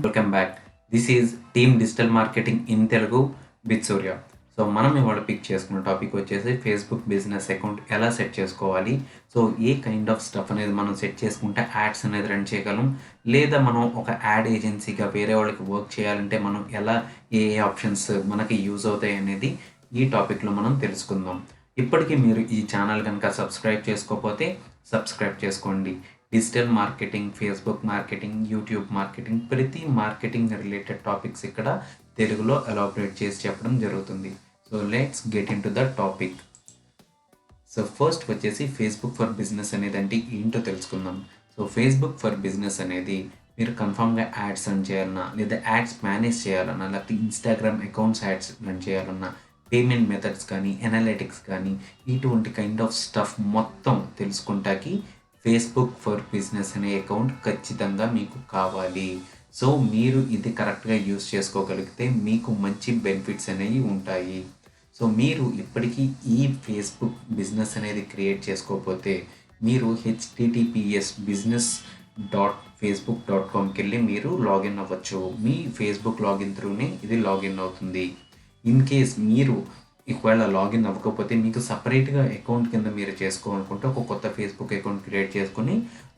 Welcome back. This is team digital marketing in Telugu with Surya. So మనం ఇవాళ pick చేసుకున్న topic వచ్చేసి Facebook business account ఎలా set చేసుకోవాలి. So A kind of stuff అనేది మనం సెట్ చేసుకుంటే యాడ్స్ అనేది రన్ చేయగలం, లేదా మనం ఒక యాడ్ ఏజెన్సీగా వేరే వాళ్ళకి వర్క్ చేయాలంటే మనం ఎలా ఏ ఏ ఆప్షన్స్ మనకి యూజ్ అవుతాయి అనేది ఈ టాపిక్లో మనం తెలుసుకుందాం. ఇప్పటికీ మీరు ఈ ఛానల్ కనుక సబ్స్క్రైబ్ చేసుకోకపోతే సబ్స్క్రైబ్ చేసుకోండి. Digital marketing, Facebook marketing, YouTube marketing, ప్రతి మార్కెటింగ్ రిలేటెడ్ టాపిక్స్ ఇక్కడ తెలుగులో ఎలాబరేట్ చేసి చెప్పడం జరుగుతుంది. So let's get in to the topic. So first వచ్చేసి ఫేస్బుక్ ఫర్ బిజినెస్ అనేది అంటే ఏంటో తెలుసుకుందాం. సో ఫేస్బుక్ ఫర్ బిజినెస్ అనేది మీరు కన్ఫామ్గా యాడ్స్ రన్ చేయాలన్నా, లేదా యాడ్స్ మేనేజ్ చేయాలన్నా, లేకపోతే ఇన్స్టాగ్రామ్ అకౌంట్స్ యాడ్స్ రన్ చేయాలన్నా, పేమెంట్ మెథడ్స్ కానీ, అనలిటిక్స్ కానీ, ఇటువంటి కైండ్ ఆఫ్ స్టఫ్ మొత్తం తెలుసుకుంటాకి ఫేస్బుక్ ఫర్ బిజినెస్ అనే అకౌంట్ ఖచ్చితంగా మీకు కావాలి. సో మీరు ఇది కరెక్ట్గా యూస్ చేసుకోగలిగితే మీకు మంచి బెనిఫిట్స్ అనేవి ఉంటాయి. సో మీరు ఇప్పటికీ ఈ ఫేస్బుక్ బిజినెస్ అనేది క్రియేట్ చేసుకోకపోతే మీరు https://business.facebook.comకి వెళ్ళి మీరు లాగిన్ అవ్వచ్చు. మీ ఫేస్బుక్ లాగిన్ త్రూనే ఇది లాగిన్ అవుతుంది. ఇన్ కేస్ మీరు ఒకవేళ లాగిన్ అవ్వకపోతే మీకు సపరేట్గా అకౌంట్ కింద మీరు చేసుకోవాలనుకుంటే ఒక కొత్త ఫేస్బుక్ అకౌంట్ క్రియేట్ చేసుకుని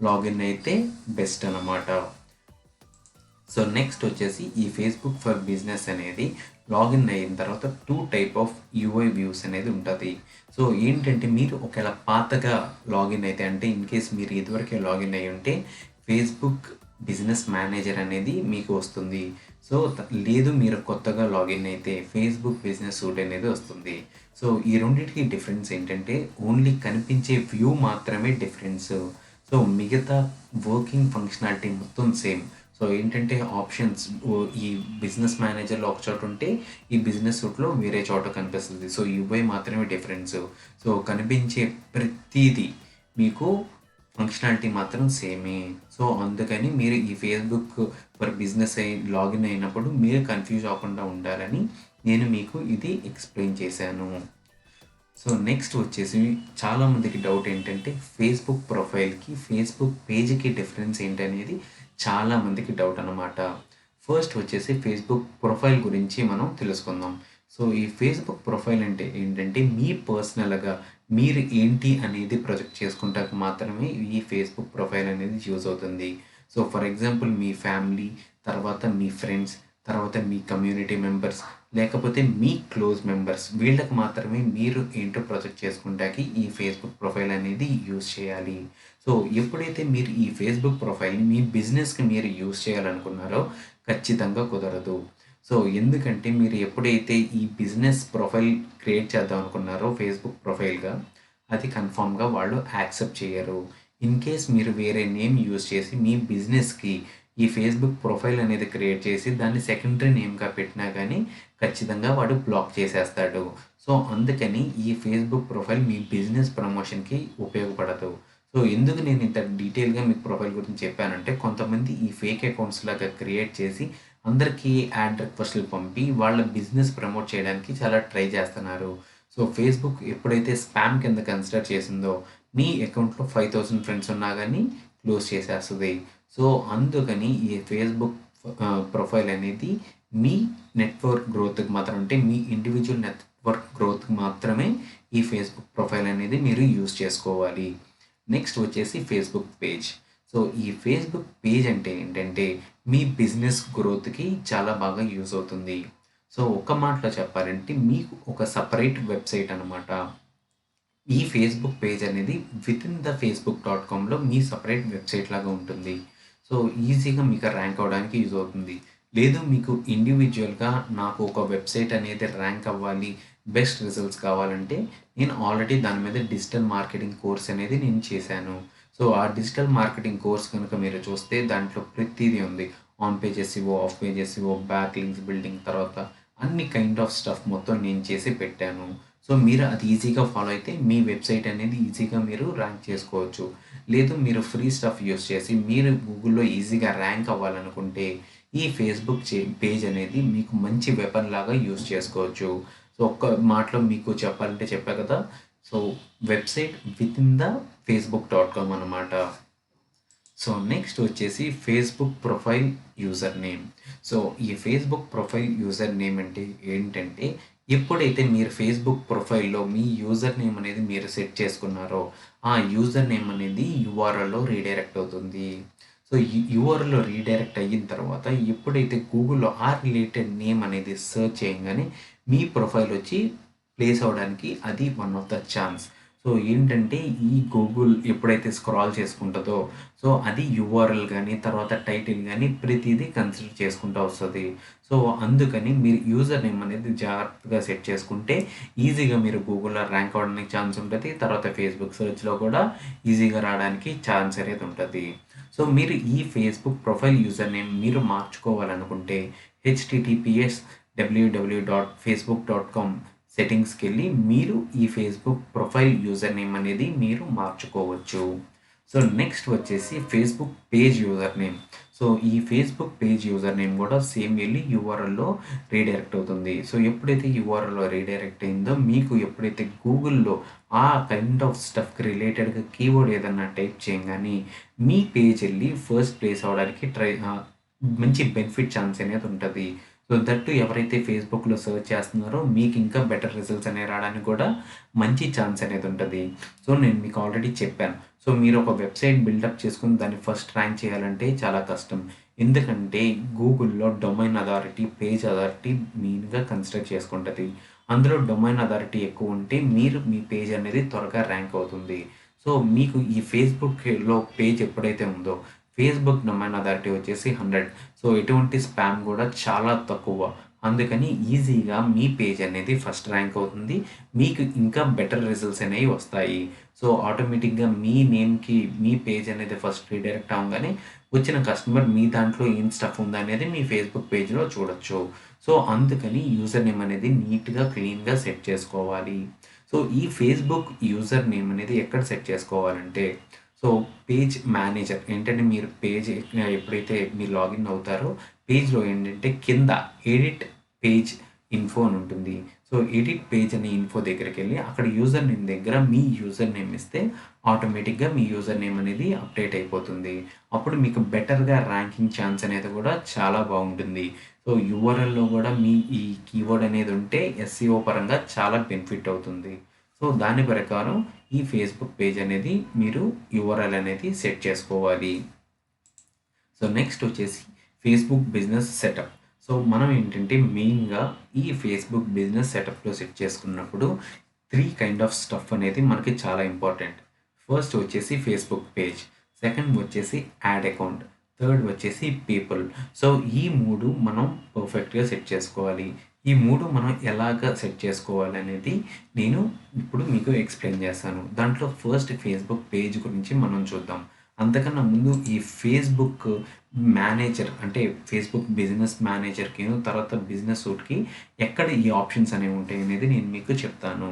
లాగిన్ అయితే బెస్ట్ అన్నమాట. సో నెక్స్ట్ వచ్చేసి ఈ ఫేస్బుక్ ఫర్ బిజినెస్ అనేది లాగిన్ అయిన తర్వాత 2 టైప్ ఆఫ్ యూఐ వ్యూస్ అనేది ఉంటుంది. సో ఏంటంటే మీరు ఒకవేళ పాతగా లాగిన్ అయితే, అంటే ఇన్ కేస్ మీరు ఇదివరకే లాగిన్ అయ్యి ఉంటే ఫేస్బుక్ బిజినెస్ మేనేజర్ అనేది మీకు వస్తుంది. సో లేదు మీరు కొత్తగా లాగిన్ అయితే ఫేస్బుక్ బిజినెస్ సూట్ అనేది వస్తుంది. సో ఈ రెండింటికి డిఫరెన్స్ ఏంటంటే ఓన్లీ కనిపించే వ్యూ మాత్రమే డిఫరెన్స్. సో మిగతా వర్కింగ్ ఫంక్షనాలిటీ మొత్తం సేమ్. సో ఏంటంటే ఆప్షన్స్ ఈ బిజినెస్ మేనేజర్లో ఒక చోట ఉంటే ఈ బిజినెస్ సూట్లో వేరే చోట కనిపిస్తుంది. సో యూఐ మాత్రమే డిఫరెన్స్. సో కనిపించే ప్రతిదీ మీకు ఫంక్షనాలిటీ మాత్రం సేమే. సో అందుకని మీరు ఈ ఫేస్బుక్ ఫర్ బిజినెస్ లాగిన్ అయినప్పుడు మీరు కన్ఫ్యూజ్ అవ్వకుండా ఉండాలని నేను మీకు ఇది ఎక్స్ప్లెయిన్ చేశాను. సో నెక్స్ట్ వచ్చేసి చాలామందికి డౌట్ ఏంటంటే ఫేస్బుక్ ప్రొఫైల్కి ఫేస్బుక్ పేజ్కి డిఫరెన్స్ ఏంటనేది చాలామందికి డౌట్ అన్నమాట. ఫస్ట్ వచ్చేసి ఫేస్బుక్ ప్రొఫైల్ గురించి మనం తెలుసుకుందాం. సో ఈ ఫేస్బుక్ ప్రొఫైల్ అంటే ఏంటంటే మీ పర్సనల్గా మీరు ఏంటి అనేది ప్రొజెక్ట్ చేసుకుంటాక మాత్రమే ఈ ఫేస్బుక్ ప్రొఫైల్ అనేది యూజ్ అవుతుంది. So for example me family, తర్వాత మీ ఫ్రెండ్స్, తర్వాత మీ కమ్యూనిటీ మెంబర్స్, లేకపోతే మీ క్లోజ్ మెంబర్స్, వీళ్ళకి మాత్రమే మీరు ఏంటో ప్రొజెక్ట్ చేసుకుంటాకి ఈ ఫేస్బుక్ ప్రొఫైల్ అనేది యూజ్ చేయాలి. సో ఎప్పుడైతే మీరు ఈ ఫేస్బుక్ ప్రొఫైల్ని మీ బిజినెస్కి మీరు యూజ్ చేయాలనుకున్నారో ఖచ్చితంగా కుదరదు. సో ఎందుకంటే మీరు ఎప్పుడైతే ఈ బిజినెస్ ప్రొఫైల్ క్రియేట్ చేద్దాం అనుకున్నారో ఫేస్బుక్ ప్రొఫైల్గా, అది కన్ఫామ్గా వాళ్ళు యాక్సెప్ట్ చేయరు. ఇన్ కేస్ మీరు వేరే నేమ్ యూజ్ చేసి మీ బిజినెస్కి ఈ ఫేస్బుక్ ప్రొఫైల్ అనేది క్రియేట్ చేసి దాన్ని సెకండరీ నేమ్గా పెట్టినా కానీ ఖచ్చితంగా వాడు బ్లాక్ చేసేస్తాడు. సో అందుకని ఈ ఫేస్బుక్ ప్రొఫైల్ మీ బిజినెస్ ప్రమోషన్కి ఉపయోగపడదు. సో ఎందుకు నేను ఇంత డీటెయిల్గా మీకు ప్రొఫైల్ గురించి చెప్పానంటే కొంతమంది ఈ ఫేక్ అకౌంట్స్ లాగా క్రియేట్ చేసి అందరికీ యాడ్ రిక్వెస్ట్లు పంపి వాళ్ళ బిజినెస్ ప్రమోట్ చేయడానికి చాలా ట్రై చేస్తున్నారు. సో ఫేస్బుక్ ఎప్పుడైతే స్పామ్ కింద కన్సిడర్ చేసిందో మీ అకౌంట్లో 5000 ఫ్రెండ్స్ ఉన్నా కానీ క్లోజ్ చేసేస్తుంది. సో అందుకని ఈ ఫేస్బుక్ ప్రొఫైల్ అనేది మీ నెట్వర్క్ గ్రోత్కి మాత్రం, అంటే మీ ఇండివిజువల్ నెట్వర్క్ గ్రోత్కి మాత్రమే ఈ ఫేస్బుక్ ప్రొఫైల్ అనేది మీరు యూజ్ చేసుకోవాలి. నెక్స్ట్ వచ్చేసి ఫేస్బుక్ పేజ్. సో ఈ ఫేస్బుక్ పేజ్ అంటే ఏంటంటే మీ బిజినెస్ గ్రోత్కి చాలా బాగా యూజ్ అవుతుంది. సో ఒక మాటలో చెప్పాలంటే మీకు ఒక సపరేట్ వెబ్సైట్ అనమాట. ఈ ఫేస్బుక్ పేజ్ అనేది వితిన్ ద facebook.comలో మీ సపరేట్ వెబ్సైట్ లాగా ఉంటుంది. సో ఈజీగా మీకు ర్యాంక్ అవ్వడానికి యూజ్ అవుతుంది. లేదు మీకు ఇండివిజువల్గా నాకు ఒక వెబ్సైట్ అనేది ర్యాంక్ అవ్వాలి, బెస్ట్ రిజల్ట్స్ కావాలంటే నేను ఆల్రెడీ దాని మీద డిజిటల్ మార్కెటింగ్ కోర్స్ అనేది నేను చేశాను. సో ఆ డిజిటల్ మార్కెటింగ్ కోర్స్ కనుక మీరు చూస్తే దాంట్లో ప్రతిదీ ఉంది. On page SEO, of page SEO, back links building, తర్వాత అన్ని కైండ్ ఆఫ్ స్టఫ్ మొత్తం నేను చేసి పెట్టాను. సో మీరు అది ఈజీగా ఫాలో అయితే మీ వెబ్సైట్ అనేది ఈజీగా మీరు ర్యాంక్ చేసుకోవచ్చు. లేదు మీరు ఫ్రీ స్టఫ్ యూస్ చేసి మీరు గూగుల్లో ఈజీగా ర్యాంక్ అవ్వాలనుకుంటే ఈ ఫేస్బుక్ పేజ్ అనేది మీకు మంచి వెపన్ లాగా యూస్ చేసుకోవచ్చు. సో ఒక్క మాటలో మీకు చెప్పాలంటే చెప్పా కదా, so website with in the facebook.com అనమాట. సో నెక్స్ట్ వచ్చేసి Facebook profile user name. So ఈ ఫేస్బుక్ ప్రొఫైల్ యూజర్ నేమ్ అంటే ఏంటంటే, ఎప్పుడైతే మీరు ఫేస్బుక్ ప్రొఫైల్‌లో మీ యూజర్ నేమ్ అనేది మీరు సెట్ చేసుకున్నారో, ఆ యూజర్ నేమ్ అనేది యూఆర్ఎల్‌లో రీడైరెక్ట్ అవుతుంది. సో యూఆర్ఎల్‌లో రీడైరెక్ట్ అయిన తర్వాత ఎప్పుడైతే గూగుల్‌లో ఆ రిలేటెడ్ నేమ్ అనేది సెర్చ్ చేయంగానే మీ ప్రొఫైల్ వచ్చి ప్లేస్ అవ్వడానికి అది one of the chance. So ఏంటంటే ఈ గూగుల్ ఎప్పుడైతే స్క్రాల్ చేసుకుంటదో, సో అది యూఆర్ఎల్ గాని, తర్వాత టైటిల్ గాని ప్రతీదీ కన్సిడర్ చేసుకుంటా వస్తది. సో అందుకని మీరు యూజర్ నేమ్ అనేది జాగ్రత్తగా సెట్ చేసుకుంటే ఈజీగా మీరు గూగుల్‌లో ర్యాంక్ అవ్వడానికి ఛాన్స్ ఉంటది. తర్వాత ఫేస్‌బుక్ సెర్చ్‌లో కూడా ఈజీగా రావడానికి ఛాన్స్ అనేది ఉంటది. సో మీరు ఈ ఫేస్‌బుక్ ప్రొఫైల్ యూజర్ నేమ్ మీరు మార్చుకోవాలనుకుంటే https www.facebook.com సెట్టింగ్స్‌కెళ్ళి మీరు ఈ ఫేస్‌బుక్ ప్రొఫైల్ యూజర్ నేమ్ అనేది మీరు మార్చుకోవచ్చు. సో నెక్స్ట్ వచ్చేసి Facebook page user name. So ఈ ఫేస్‌బుక్ పేజ్ యూజర్ నేమ్ కూడా సేమ్ వెళ్లి యూఆర్ఎల్‌లో రీడైరెక్ట్ అవుతుంది. సో ఎప్పుడైతే యూఆర్ఎల్‌లో రీడైరెక్ట్ అయిందో మీకు ఎప్పుడైతే గూగుల్‌లో ఆ కైండ్ ఆఫ్ స్టఫ్‌కి రిలేటెడ్‌గా కీవర్డ్ ఏదన్నా టైప్ చేయంగానే మీ పేజ్ ఎళ్లి ఫస్ట్ ప్లేస్ అవ్వడానికి మంచి బెనిఫిట్ ఛాన్స్ అనేది ఉంటది. సో దట్ ఎవరైతే ఫేస్‌బుక్‌లో సెర్చ్ చేస్తున్నారో మీకు ఇంకా బెటర్ రిజల్ట్స్ అనేవి రావడానికి కూడా మంచి ఛాన్స్ అనేది ఉంటది. సో నేను మీకు ఆల్రెడీ చెప్పాను. సో మీరు ఒక వెబ్‌సైట్ బిల్డప్ చేసుకొని దాన్ని ఫస్ట్ ర్యాంక్ చేయాలంటే చాలా కష్టం. ఎందుకంటే గూగుల్‌లో డొమైన్ అథారిటీ, పేజ్ అథారిటీ మెయిన్‌గా కన్సిడర్ చేసుకుంటది. అందులో డొమైన్ అథారిటీ ఎక్కువ ఉంటే మీరు మీ పేజ్ అనేది త్వరగా ర్యాంక్ అవుతుంది. సో మీకు ఈ ఫేస్‌బుక్‌లో పేజ్ ఎప్పుడైతే ఉందో ఫేస్‌బుక్ డొమైన్ అథారిటీ వచ్చేసి 100. సో ఎటువంటి స్పామ్ కూడా చాలా తక్కువ. అందుకని ఈజీగా మీ పేజ్ అనేది ఫస్ట్ ర్యాంక్ అవుతుంది. మీకు ఇంకా బెటర్ రిజల్ట్స్ అనేవి వస్తాయి. సో ఆటోమేటిక్‌గా మీ నేమ్‌కి మీ పేజ్ అనేది ఫస్ట్ రీడైరెక్ట్ అవ్వంగానే వచ్చిన కస్టమర్ మీ దాంట్లో ఏం స్టఫ్ ఉందనేది మీ ఫేస్‌బుక్ పేజ్‌లో చూడొచ్చు. సో అందుకని యూజర్ నేమ్ అనేది నీట్‌గా, క్లీన్‌గా సెట్ చేసుకోవాలి. సో ఈ ఫేస్‌బుక్ యూజర్ నేమ్ అనేది ఎక్కడ సెట్ చేసుకోవాలంటే, సో పేజ్ మేనేజర్ ఏంటంటే మీరు పేజ్ ఎప్పుడైతే మీరు లాగిన్ అవుతారో పేజ్‌లో ఏంటంటే కింద ఎడిట్ పేజ్ ఇన్ఫో అని ఉంటుంది. సో ఎడిట్ పేజ్ అనే ఇన్ఫో దగ్గరికెళ్ళి అక్కడ యూజర్ నేమ్ దగ్గర మీ యూజర్ నేమ్ ఇస్తే ఆటోమేటిక్‌గా మీ యూజర్ నేమ్ అనేది అప్డేట్ అయిపోతుంది. అప్పుడు మీకు బెటర్‌గా ర్యాంకింగ్ ఛాన్స్ అనేది కూడా చాలా బాగుంటుంది. సో యూఆర్ఎల్‌లో కూడా మీ ఈ కీవర్డ్ అనేది ఉంటే ఎస్‌సిఓ పరంగా చాలా బెనిఫిట్ అవుతుంది. సో దాని ప్రకారం ఈ ఫేస్‌బుక్ పేజ్ అనేది మీరు యూఆర్ఎల్ అనేది సెట్ చేసుకోవాలి. సో నెక్స్ట్ వచ్చేసి ఫేస్‌బుక్ బిజినెస్ సెటప్. సో మనం ఏంటంటే మెయిన్‌గా ఈ ఫేస్‌బుక్ బిజినెస్ సెటప్‌లో సెట్ చేసుకున్నప్పుడు 3 కైండ్ ఆఫ్ స్టఫ్ అనేది మనకి చాలా ఇంపార్టెంట్. ఫస్ట్ వచ్చేసి ఫేస్‌బుక్ పేజ్, సెకండ్ వచ్చేసి యాడ్ అకౌంట్, థర్డ్ వచ్చేసి పీపుల్. సో ఈ 3 మనం పర్ఫెక్ట్‌గా సెట్ చేసుకోవాలి. ఈ 3 మనం ఎలాగా సెట్ చేసుకోవాలనేది నేను ఇప్పుడు మీకు ఎక్స్‌ప్లెయిన్ చేస్తాను. దాంట్లో ఫస్ట్ ఫేస్‌బుక్ పేజ్ గురించి మనం చూద్దాం. అంతకన్నా ముందు ఈ ఫేస్‌బుక్ మేనేజర్ అంటే ఫేస్‌బుక్ బిజినెస్ మేనేజర్‌కిను తర్వాత బిజినెస్ సూట్‌కి ఎక్కడ ఈ ఆప్షన్స్ అనేవి ఉంటాయి అనేది నేను మీకు చెప్తాను.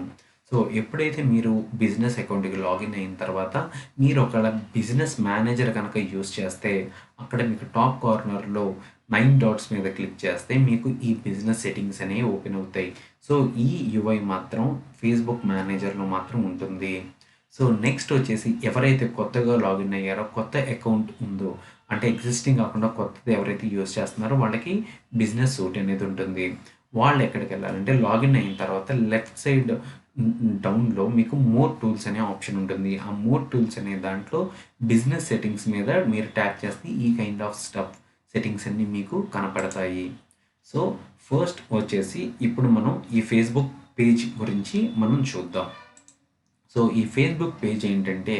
సో ఎప్పుడైతే మీరు బిజినెస్ అకౌంట్‌కి లాగిన్ అయిన తర్వాత మీరు ఒకవేళ బిజినెస్ మేనేజర్ కనుక యూజ్ చేస్తే అక్కడ మీకు టాప్ కార్నర్‌లో 9 డాట్స్ మీద క్లిక్ చేస్తే మీకు ఈ బిజినెస్ సెట్టింగ్స్ అనేవి ఓపెన్ అవుతాయి. సో ఈ యూఐ మాత్రం ఫేస్‌బుక్ మేనేజర్‌లో మాత్రం ఉంటుంది. సో నెక్స్ట్ వచ్చేసి ఎవరైతే కొత్తగా లాగిన్ అయ్యారో కొత్త అకౌంట్ ఉందో అంటే ఎగ్జిస్టింగ్ కాకుండా కొత్తది ఎవరైతే యూజ్ చేస్తున్నారో వాళ్ళకి బిజినెస్ సూట్ అనేది ఉంటుంది. వాళ్ళు ఎక్కడికి వెళ్ళాలంటే లాగిన్ అయిన తర్వాత లెఫ్ట్ సైడ్ డౌన్‌లో మీకు మోర్ టూల్స్ అనే ఆప్షన్ ఉంటుంది. ఆ మోర్ టూల్స్ అనే దాంట్లో బిజినెస్ సెట్టింగ్స్ మీద మీరు ట్యాప్ చేస్తే ఈ కైండ్ ఆఫ్ స్టఫ్ సెట్టింగ్స్ అన్నీ మీకు కనపడతాయి. సో ఫస్ట్ వచ్చేసి ఇప్పుడు మనం ఈ ఫేస్‌బుక్ పేజ్ గురించి మనం చూద్దాం. సో ఈ ఫేస్‌బుక్ పేజ్ ఏంటంటే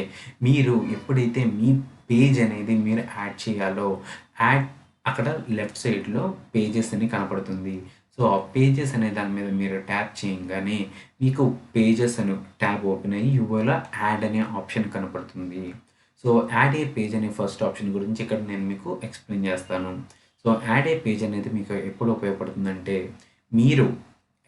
మీరు ఎప్పుడైతే మీ పేజ్ అనేది మీరు యాడ్ చేయాలో యాడ్ అక్కడ లెఫ్ట్ సైడ్‌లో పేజెస్ అని కనపడుతుంది. సో ఆ పేజెస్ అనే దాని మీద మీరు ట్యాప్ చేయంగానే మీకు పేజెస్ అని ట్యాబ్ ఓపెన్ అయ్యి యూఐలో యాడ్ అనే ఆప్షన్ కనపడుతుంది. సో యాడ్ ఏ పేజ్ అనే ఫస్ట్ ఆప్షన్ గురించి ఇక్కడ నేను మీకు ఎక్స్‌ప్లెయిన్ చేస్తాను. సో యాడ్ ఏ పేజ్ అనేది మీకు ఎప్పుడు ఉపయోగపడుతుందంటే మీరు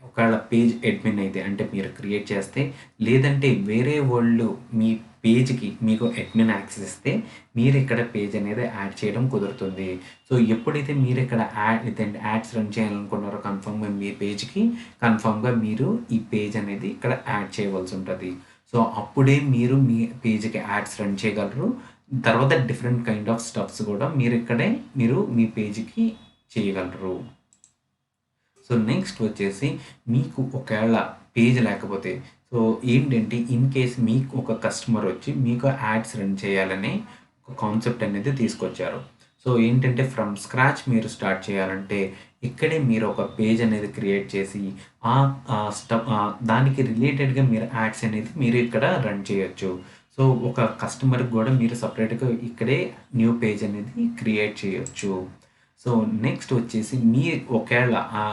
ఒకవేళ పేజ్ అడ్మిన్ అయితే అంటే మీరు క్రియేట్ చేస్తే లేదంటే వేరే వాళ్ళు మీ పేజ్‌కి మీకు అడ్మిన్ యాక్సెస్ ఇస్తే మీరిక్కడ పేజ్ అనేది యాడ్ చేయడం కుదురుతుంది. సో ఎప్పుడైతే మీరిక్కడ ఇదేంటి యాడ్స్ రన్ చేయాలనుకున్నారో కన్ఫర్మ్‌గా మీ పేజ్‌కి కన్ఫర్మ్‌గా మీరు ఈ పేజ్ అనేది ఇక్కడ యాడ్ చేయవలసి ఉంటది. సో అప్పుడే మీరు మీ పేజ్‌కి యాడ్స్ రన్ చేయగలరు. తర్వాత డిఫరెంట్ కైండ్ ఆఫ్ స్టఫ్స్ కూడా మీరు ఇక్కడే మీరు మీ పేజ్కి చేయగలరు. సో నెక్స్ట్ వచ్చేసి మీకు ఒకవేళ పేజ్ లేకపోతే సో ఏంటంటే ఇన్ కేస్ మీకు ఒక కస్టమర్ వచ్చి మీకు యాడ్స్ రన్ చేయాలని ఒక కాన్సెప్ట్ అనేది తీసుకొచ్చారు. సో ఏంటంటే ఫ్రమ్ స్క్రాచ్ మీరు స్టార్ట్ చేయాలంటే ఇక్కడే మీరు ఒక పేజ్ అనేది క్రియేట్ చేసి ఆ దానికి రిలేటెడ్గా మీరు యాడ్స్ అనేది మీరు ఇక్కడ రన్ చేయొచ్చు. సో ఒక కస్టమర్కి కూడా మీరు సపరేట్గా ఇక్కడే న్యూ పేజ్ అనేది క్రియేట్ చేయొచ్చు. సో నెక్స్ట్ వచ్చేసి మీ ఒకవేళ ఆ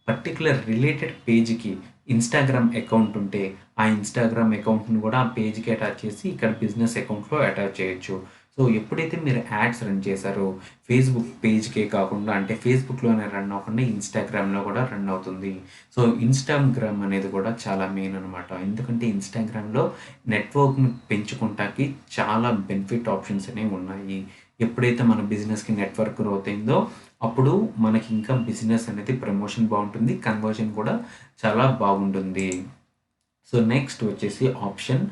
పర్టిక్యులర్ రిలేటెడ్ పేజ్కి ఇన్స్టాగ్రామ్ అకౌంట్ ఉంటే ఆ ఇన్స్టాగ్రామ్ అకౌంట్ని కూడా ఆ పేజ్కి అటాచ్ చేసి ఇక్కడ బిజినెస్ అకౌంట్లో అటాచ్ చేయొచ్చు. సో ఎప్పుడైతే మీరు యాడ్స్ రన్ చేశారో ఫేస్బుక్ పేజ్కే కాకుండా అంటే ఫేస్బుక్లోనే రన్ అవ్వకుండా ఇన్స్టాగ్రామ్లో కూడా రన్ అవుతుంది. సో ఇన్స్టాగ్రామ్ అనేది కూడా చాలా మెయిన్ అనమాట. ఎందుకంటే ఇన్స్టాగ్రామ్లో నెట్వర్క్ని పెంచుకుంటానికి చాలా బెనిఫిట్ ఆప్షన్స్ అనేవి ఉన్నాయి. ఎప్పుడైతే మన బిజినెస్కి నెట్వర్క్ గ్రోత్ అయిందో అప్పుడు మనకి ఇంకా బిజినెస్ అనేది ప్రమోషన్ బాగుంటుంది, కన్వర్షన్ కూడా చాలా బాగుంటుంది. సో నెక్స్ట్ వచ్చేసి option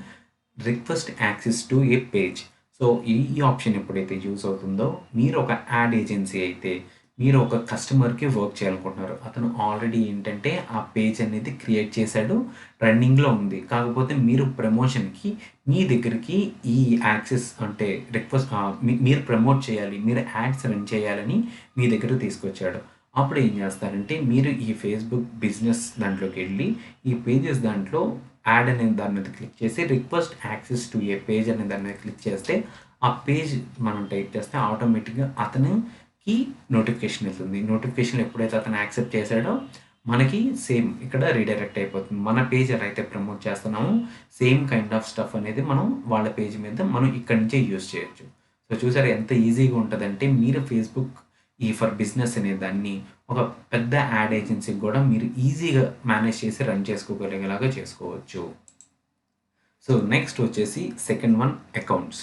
request access to A page. So ఈ ఆప్షన్ ఎప్పుడైతే యూజ్ అవుతుందో మీరు ఒక యాడ్ ఏజెన్సీ అయితే మీరు ఒక కస్టమర్కి వర్క్ చేయాలనుకుంటున్నారు. అతను ఆల్రెడీ ఏంటంటే ఆ పేజ్ అనేది క్రియేట్ చేశాడు, రన్నింగ్లో ఉంది. కాకపోతే మీరు ప్రమోషన్కి మీ దగ్గరికి ఈ యాక్సెస్ అంటే రిక్వెస్ట్ మీరు ప్రమోట్ చేయాలి, మీరు యాడ్స్ రన్ చేయాలని మీ దగ్గర తీసుకొచ్చాడు. అప్పుడు ఏం చేస్తారంటే మీరు ఈ ఫేస్బుక్ బిజినెస్ దాంట్లోకి వెళ్ళి ఈ పేజెస్ దాంట్లో యాడ్ అనే దాని మీద క్లిక్ చేసి request access to A page అనే దాని మీద క్లిక్ చేస్తే ఆ పేజ్ మనం టైప్ చేస్తే ఆటోమేటిక్గా అతనికి నోటిఫికేషన్ వెళ్తుంది. నోటిఫికేషన్ ఎప్పుడైతే అతను యాక్సెప్ట్ చేశాడో మనకి సేమ్ ఇక్కడ రీడైరెక్ట్ అయిపోతుంది. మన పేజ్ ఎలా అయితే ప్రమోట్ చేస్తున్నామో సేమ్ కైండ్ ఆఫ్ స్టఫ్ అనేది మనం వాళ్ళ పేజ్ మీద మనం ఇక్కడి నుంచే యూజ్ చేయొచ్చు. సో చూసారు ఎంత ఈజీగా ఉంటుందంటే మీరు ఫేస్బుక్ ఈ ఫర్ బిజినెస్ అనే దాన్ని ఒక పెద్ద యాడ్ ఏజెన్సీకి కూడా మీరు ఈజీగా మేనేజ్ చేసి రన్ చేసుకోగలిగేలాగా చేసుకోవచ్చు. సో నెక్స్ట్ వచ్చేసి సెకండ్ వన్ అకౌంట్స్.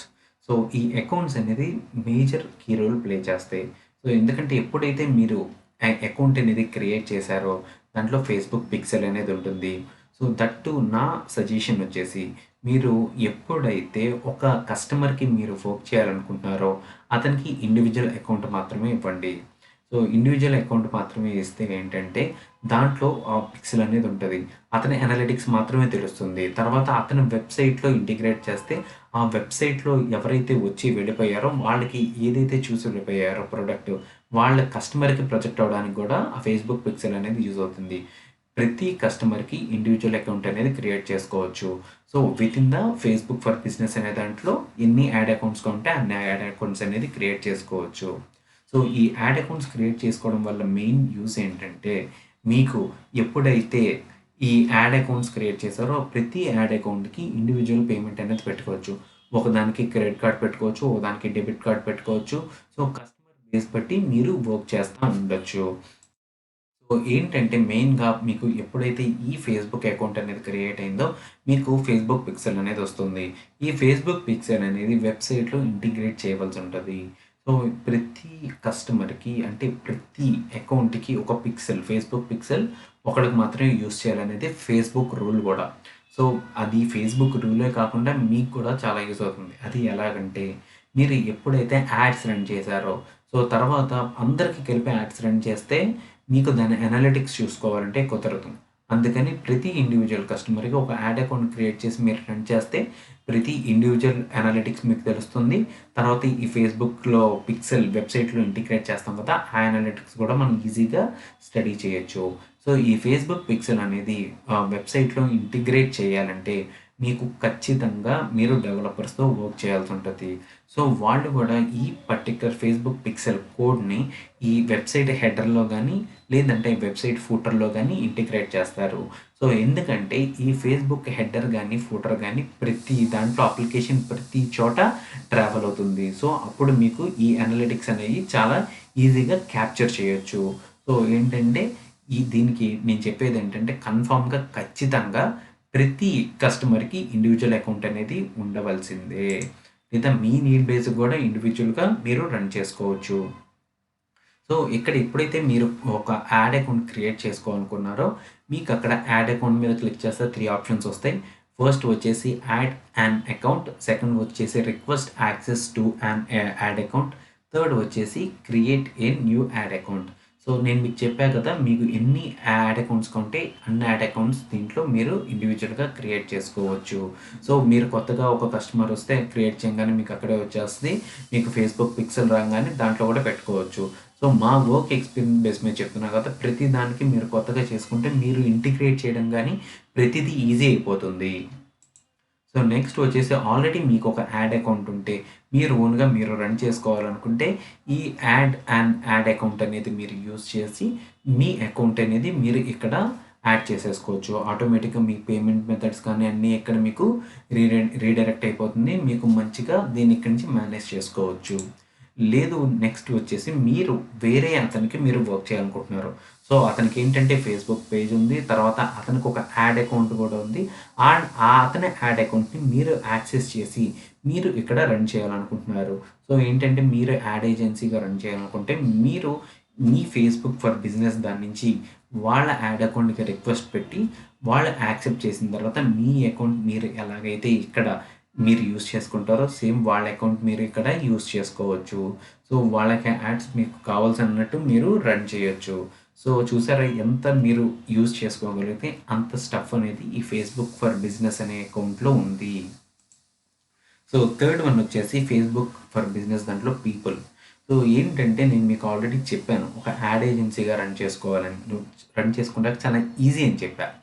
సో ఈ అకౌంట్స్ అనేది మేజర్ కీ రోల్ ప్లే చేస్తాయి. సో ఎందుకంటే ఎప్పుడైతే మీరు అకౌంట్ అనేది క్రియేట్ చేశారో దాంట్లో ఫేస్బుక్ పిక్సెల్ అనేది ఉంటుంది. సో దట్టు నా సజెషన్ వచ్చేసి మీరు ఎప్పుడైతే ఒక కస్టమర్కి మీరు వర్క్ చేయాలనుకుంటున్నారో అతనికి ఇండివిజువల్ అకౌంట్ మాత్రమే ఇవ్వండి. సో ఇండివిజువల్ అకౌంట్ మాత్రమే ఇస్తే ఏంటంటే దాంట్లో ఆ పిక్సెల్ అనేది ఉంటుంది. అతని అనలిటిక్స్ మాత్రమే తెలుస్తుంది. తర్వాత అతని వెబ్సైట్లో ఇంటిగ్రేట్ చేస్తే ఆ వెబ్సైట్లో ఎవరైతే వచ్చి వెళ్ళిపోయారో వాళ్ళకి ఏదైతే చూసి వెళ్ళిపోయారో ప్రోడక్ట్ వాళ్ళ కస్టమర్కి ప్రొజెక్ట్ అవ్వడానికి కూడా ఆ ఫేస్బుక్ పిక్సెల్ అనేది యూజ్ అవుతుంది. ప్రతి కస్టమర్కి ఇండివిజువల్ అకౌంట్ అనేది క్రియేట్ చేసుకోవచ్చు. So with in the Facebook for business అనే దాంట్లో ఎన్ని యాడ్ అకౌంట్స్ ఉంటే అన్ని యాడ్ అకౌంట్స్ అనేది క్రియేట్ చేసుకోవచ్చు. సో ఈ యాడ్ అకౌంట్స్ క్రియేట్ చేసుకోవడం వల్ల మెయిన్ యూస్ ఏంటంటే మీకు ఎప్పుడైతే ఈ యాడ్ అకౌంట్స్ క్రియేట్ చేశారో ప్రతి యాడ్ అకౌంట్కి ఇండివిజువల్ పేమెంట్ అనేది పెట్టుకోవచ్చు. ఒకదానికి క్రెడిట్ కార్డ్ పెట్టుకోవచ్చు, ఒకదానికి డెబిట్ కార్డ్ పెట్టుకోవచ్చు. సో కస్టమర్ బేస్ బట్టి మీరు వర్క్ చేస్తూ ఉండొచ్చు. సో ఏంటంటే మెయిన్‌గా మీకు ఎప్పుడైతే ఈ ఫేస్‌బుక్ అకౌంట్ అనేది క్రియేట్ అయిందో, మీకు ఫేస్‌బుక్ పిక్సెల్ అనేది వస్తుంది. ఈ ఫేస్‌బుక్ పిక్సెల్ అనేది వెబ్‌సైట్‌లో ఇంటిగ్రేట్ చేయవలసి ఉంటది. సో ప్రతి కస్టమర్‌కి అంటే ప్రతి అకౌంట్‌కి ఒక పిక్సెల్ ఫేస్‌బుక్ పిక్సెల్ ఒకడికి మాత్రమే యూజ్ చేయాలనేది ఫేస్‌బుక్ రూల్ గూడా. సో అది ఫేస్‌బుక్ రూలే కాకుండా మీకు కూడా చాలా యూజ్ అవుతుంది. అది ఎలాగంటే మీరు ఎప్పుడైతే యాడ్స్ రన్ చేశారో, సో తర్వాత అందరికి కలిపి యాడ్స్ రన్ చేస్తే మీకు దాని అనలిటిక్స్ చూసుకోవాలంటే కుదరదు. అందుకని ప్రతి ఇండివిజువల్ కస్టమర్‌కి ఒక యాడ్ అకౌంట్ క్రియేట్ చేసి మీరు రన్ చేస్తే ప్రతి ఇండివిజువల్ అనలిటిక్స్ మీకు తెలుస్తుంది. తర్వాత ఈ ఫేస్‌బుక్‌లో పిక్సెల్ వెబ్‌సైట్‌లో ఇంటిగ్రేట్ చేస్తాం కదా! ఆ అనలిటిక్స్ కూడా మనం ఈజీగా స్టడీ చేయొచ్చు. సో ఈ ఫేస్‌బుక్ పిక్సెల్ అనేది వెబ్‌సైట్‌లో ఇంటిగ్రేట్ చేయాలంటే మీకు ఖచ్చితంగా మీరు డెవలపర్స్‌తో వర్క్ చేయాల్సి ఉంటది. సో వాళ్ళు కూడా ఈ పర్టిక్యులర్ ఫేస్‌బుక్ పిక్సెల్ కోడ్‌ని ఈ వెబ్‌సైట్ హెడర్‌లో గానీ, లేదంటే వెబ్‌సైట్ ఫూటర్‌లో గానీ ఇంటిగ్రేట్ చేస్తారు. సో ఎందుకంటే ఈ ఫేస్‌బుక్ హెడర్ గానీ, ఫూటర్ గానీ ప్రతి దాంట్లో అప్లికేషన్ ప్రతి చోట ట్రావెల్ అవుతుంది. సో అప్పుడు మీకు ఈ అనలిటిక్స్ అనేవి చాలా ఈజీగా క్యాప్చర్ చేయొచ్చు. సో ఏంటంటే దీనికి నేను చెప్పేదేంటంటే కన్ఫర్మ్‌గా ఖచ్చితంగా ప్రతి కస్టమర్‌కి ఇండివిజువల్ అకౌంట్ అనేది ఉండవలసిందే. లేదా మీ నీడ్ బేస్డ్ కూడా ఇండివిజువల్‌గా మీరు రన్ చేసుకోవచ్చు. సో ఇక్కడ ఎప్పుడైతే మీరు ఒక యాడ్ అకౌంట్ క్రియేట్ చేసుకోవాలనుకున్నారో మీకు అక్కడ యాడ్ అకౌంట్ మీద క్లిక్ చేస్తే 3 ఆప్షన్స్ వస్తాయి. ఫస్ట్ వచ్చేసి యాడ్ యాన్ అకౌంట్, సెకండ్ వచ్చేసి request access to an add account, third వచ్చేసి create a new add account. So నేను మీకు చెప్పా కదా, మీకు ఎన్ని యాడ్ అకౌంట్స్ ఉంటే అన్ని యాడ్ అకౌంట్స్ దీంట్లో మీరు ఇండివిజువల్గా క్రియేట్ చేసుకోవచ్చు. సో మీరు కొత్తగా ఒక కస్టమర్ వస్తే క్రియేట్ చేయగానే మీకు అక్కడే వచ్చేస్తుంది. మీకు ఫేస్బుక్ పిక్సెల్ రాగానే దాంట్లో కూడా పెట్టుకోవచ్చు. సో మా వర్క్ ఎక్స్పీరియన్స్ బేస్ మీద చెప్తున్నా కదా, ప్రతి దానికి మీరు కొత్తగా చేసుకుంటే మీరు ఇంటిగ్రేట్ చేయడం కానీ ప్రతిదీ ఈజీ అయిపోతుంది. సో నెక్స్ట్ వచ్చేసి ఆల్రెడీ మీకు ఒక యాడ్ అకౌంట్ ఉంటే మీరు ఓన్గా మీరు రన్ చేసుకోవాలనుకుంటే ఈ యాడ్ అకౌంట్ అనేది మీరు యూజ్ చేసి మీ అకౌంట్ అనేది మీరు ఇక్కడ యాడ్ చేసేసుకోవచ్చు. ఆటోమేటిక్గా మీ పేమెంట్ మెథడ్స్ కానీ అన్నీ ఇక్కడ మీకు రీడైరెక్ట్ అయిపోతుంది. మీకు మంచిగా దీని ఇక్కడి నుంచి మేనేజ్ చేసుకోవచ్చు. లేదు నెక్స్ట్ వచ్చేసి మీరు వేరే అతనికి మీరు వర్క్ చేయాలనుకుంటున్నారు. సో అతనికి ఏంటంటే ఫేస్బుక్ పేజ్ ఉంది, తర్వాత అతనికి ఒక యాడ్ అకౌంట్ కూడా ఉంది. అతని యాడ్ అకౌంట్ని మీరు యాక్సెస్ చేసి మీరు ఇక్కడ రన్ చేయాలనుకుంటున్నారు. సో ఏంటంటే మీరు యాడ్ ఏజెన్సీగా రన్ చేయాలనుకుంటే మీరు మీ ఫేస్బుక్ ఫర్ బిజినెస్ దాని నుంచి వాళ్ళ యాడ్ అకౌంట్కి రిక్వెస్ట్ పెట్టి వాళ్ళు యాక్సెప్ట్ చేసిన తర్వాత మీ అకౌంట్ మీరు ఎలాగైతే ఇక్కడ మీరు యూస్ చేసుకుంటారో సేమ్ వాళ్ళ అకౌంట్ మీరు ఇక్కడ యూస్ చేసుకోవచ్చు. సో వాళ్ళకి యాడ్స్ మీకు కావాల్సినట్టు మీరు రన్ చేయొచ్చు. సో చూసారా ఎంత మీరు యూజ్ చేసుకోగలిగితే అంత స్టఫ్ అనేది ఈ ఫేస్బుక్ ఫర్ బిజినెస్ అనే అకౌంట్లో ఉంది. సో థర్డ్ వన్ వచ్చేసి ఫేస్బుక్ ఫర్ బిజినెస్ దాంట్లో పీపుల్. సో ఏంటంటే నేను మీకు ఆల్రెడీ చెప్పాను ఒక యాడ్ ఏజెన్సీగా రన్ చేసుకోవాలని, రన్ చేసుకుంటే చాలా ఈజీ అని చెప్పాను.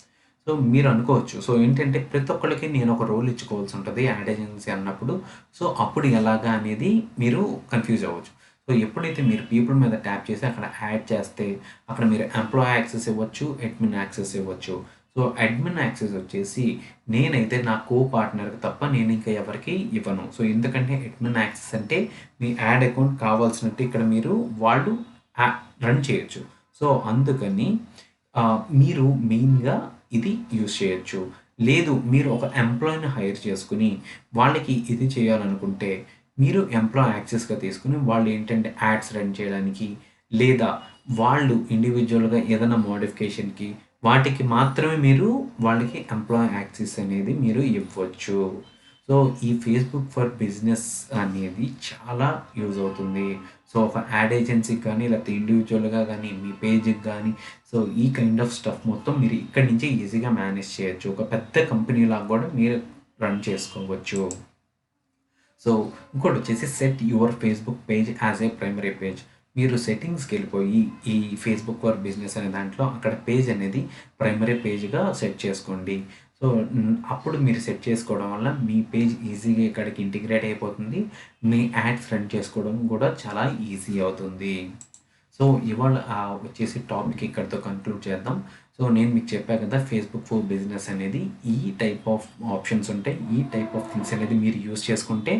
సో మీరు అనుకోవచ్చు, సో ఏంటంటే ప్రతి ఒక్కరికి నేను ఒక రోల్ ఇచ్చుకోవాల్సి ఉంటుంది యాడ్ ఏజెన్సీ అన్నప్పుడు. సో అప్పుడు ఎలాగా అనేది మీరు కన్ఫ్యూజ్ అవ్వచ్చు. సో ఎప్పుడైతే మీరు పీపుల్ మీద ట్యాప్ చేసి అక్కడ యాడ్ చేస్తే అక్కడ మీరు ఎంప్లాయీ యాక్సెస్ ఇవ్వచ్చు, అడ్మిన్ యాక్సెస్ ఇవ్వచ్చు. సో అడ్మిన్ యాక్సెస్ వచ్చేసి నేనైతే నా కో పార్ట్నర్కి తప్ప నేను ఇంకా ఎవరికి ఇవ్వను. సో ఎందుకంటే అడ్మిన్ యాక్సెస్ అంటే మీ యాడ్ అకౌంట్ కావాల్సినట్టు ఇక్కడ మీరు వాళ్ళు రన్ చేయొచ్చు. సో అందుకని మీరు మెయిన్గా ఇది యూజ్ చేయొచ్చు. లేదు మీరు ఒక ఎంప్లాయీని హైర్ చేసుకుని వాళ్ళకి ఇది చేయాలనుకుంటే మీరు ఎంప్లాయీ యాక్సెస్గా తీసుకుని వాళ్ళు ఏంటంటే యాడ్స్ రన్ చేయడానికి, లేదా వాళ్ళు ఇండివిజువల్గా ఏదైనా మోడిఫికేషన్కి వాటికి మాత్రమే మీరు వాళ్ళకి ఎంప్లాయీ యాక్సెస్ అనేది మీరు ఇవ్వచ్చు. సో ఈ ఫేస్బుక్ ఫర్ బిజినెస్ అనేది చాలా యూజ్ అవుతుంది. సో ఒక యాడ్ ఏజెన్సీకి కానీ లేకపోతే ఇండివిజువల్గా కానీ మీ పేజ్కి కానీ సో ఈ కైండ్ ఆఫ్ స్టఫ్ మొత్తం మీరు ఇక్కడి నుంచి ఈజీగా మేనేజ్ చేయొచ్చు. ఒక పెద్ద కంపెనీ లాగా కూడా మీరు రన్ చేసుకోవచ్చు. సో ఇంకోటి వచ్చేసి set your Facebook page as a primary page. మీరు సెట్టింగ్స్కి వెళ్ళిపోయి ఈ ఫేస్బుక్ ఫర్ బిజినెస్ అనే దాంట్లో అక్కడ పేజ్ అనేది ప్రైమరీ పేజ్గా సెట్ చేసుకోండి. సో అప్పుడు మీరు సెట్ చేసుకోవడం వల్ల మీ పేజ్ ఈజీగా ఇక్కడికి ఇంటిగ్రేట్ అయిపోతుంది. మీ యాడ్స్ రన్ చేసుకోవడం కూడా చాలా ఈజీ అవుతుంది. సో ఇవాళ వచ్చేసి టాపిక్ ఇక్కడితో కంక్లూడ్ చేద్దాం. సో నేను మీకు చెప్పాను కదా, ఫేస్బుక్ ఫర్ బిజినెస్ అనేది ఈ టైప్ ఆఫ్ ఆప్షన్స్ ఉంటాయి. ఈ టైప్ ఆఫ్ థింగ్స్ అనేది మీరు యూస్ చేసుకుంటే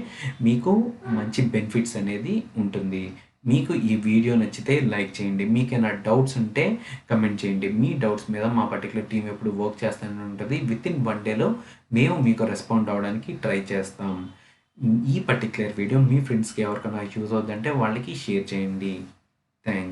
మీకు మంచి బెనిఫిట్స్ అనేది ఉంటుంది. మీకు ఈ వీడియో నచ్చితే లైక్ చేయండి. మీకు ఏమైనా డౌట్స్ ఉంటే కమెంట్ చేయండి. మీ డౌట్స్ మీద మా పర్టికులర్ టీం ఎప్పుడు వర్క్ చేస్తూనే ఉంటుంది. వితిన్ 1 డేలో మేము మీకు రెస్పాండ్ అవ్వడానికి ట్రై చేస్తాం. ఈ పర్టికులర్ వీడియో మీ ఫ్రెండ్స్కి ఎవరికైనా యూజ్ అవుతుందంటే వాళ్ళకి షేర్ చేయండి. థ్యాంక్స్.